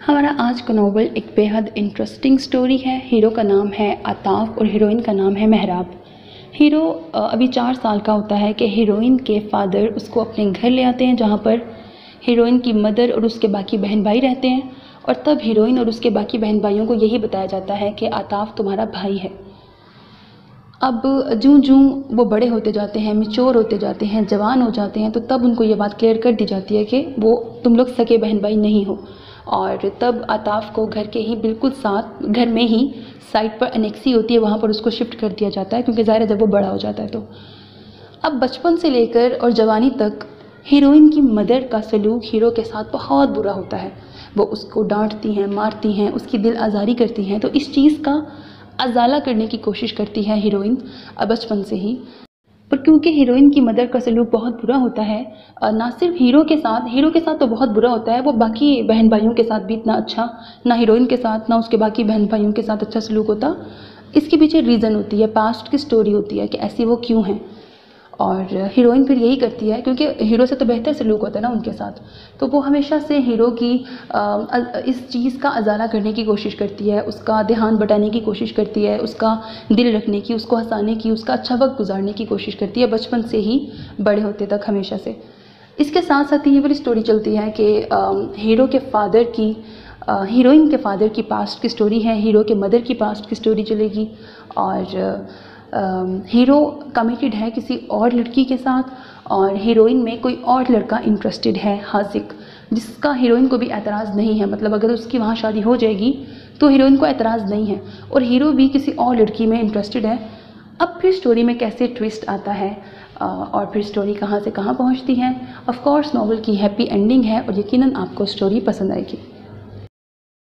हमारा आज का नॉवल एक बेहद इंटरेस्टिंग स्टोरी है। हीरो का नाम है आताफ और हीरोइन का नाम है मेहराब। हीरो अभी 4 साल का होता है कि हीरोइन के फादर उसको अपने घर ले आते हैं, जहाँ पर हीरोइन की मदर और उसके बाकी बहन भाई रहते हैं। और तब हीरोइन और उसके बाकी बहन भाइयों को यही बताया जाता है कि आताफ तुम्हारा भाई है। अब जूँ जूँ वो बड़े होते जाते हैं, मैच्योर होते जाते हैं, जवान हो जाते हैं, तो तब उनको ये बात क्लियर कर दी जाती है कि वो तुम लोग सगे बहन भाई नहीं हो। और तब आताफ को घर के ही बिल्कुल साथ, घर में ही साइट पर एनेक्सी होती है, वहाँ पर उसको शिफ्ट कर दिया जाता है, क्योंकि ज़ाहिर है जब वो बड़ा हो जाता है तो। अब बचपन से लेकर और जवानी तक हीरोइन की मदर का सलूक हीरो के साथ बहुत बुरा होता है। वो उसको डांटती हैं, मारती हैं, उसकी दिल आज़ारी करती हैं। तो इस चीज़ का अजाला करने की कोशिश करती है हीरोइन बचपन से ही। पर क्योंकि हीरोइन की मदर का सलूक बहुत बुरा होता है, ना सिर्फ हीरो के साथ तो बहुत बुरा होता है, वो बाकी बहन भाइयों के साथ भी इतना अच्छा, ना हीरोइन के साथ ना उसके बाकी बहन भाइयों के साथ अच्छा सलूक होता। इसके पीछे रीज़न होती है, पास्ट की स्टोरी होती है कि ऐसी वो क्यों हैं। और हीरोइन फिर यही करती है, क्योंकि हीरो से तो बेहतर सलूक होता है ना उनके साथ, तो वो हमेशा से हीरो की इस चीज़ का अजाला करने की कोशिश करती है, उसका ध्यान बटाने की कोशिश करती है, उसका दिल रखने की, उसको हंसाने की, उसका अच्छा वक्त गुजारने की कोशिश करती है, बचपन से ही बड़े होते तक हमेशा से। इसके साथ साथ ये वाली स्टोरी चलती है कि हीरो के फादर की हीरोइन के फादर की पास्ट की स्टोरी है, हीरो के मदर की पास्ट की स्टोरी चलेगी। और हीरो कमिटेड है किसी और लड़की के साथ, और हीरोइन में कोई और लड़का इंटरेस्टेड है, हाजिक, जिसका हीरोइन को भी एतराज़ नहीं है। मतलब अगर उसकी वहाँ शादी हो जाएगी तो हीरोइन को एतराज़ नहीं है, और हीरो भी किसी और लड़की में इंटरेस्टेड है। अब फिर स्टोरी में कैसे ट्विस्ट आता है और फिर स्टोरी कहाँ से कहाँ पहुँचती है। ऑफ कोर्स नॉवल की हैप्पी एंडिंग है और यकीनन आपको स्टोरी पसंद आएगी।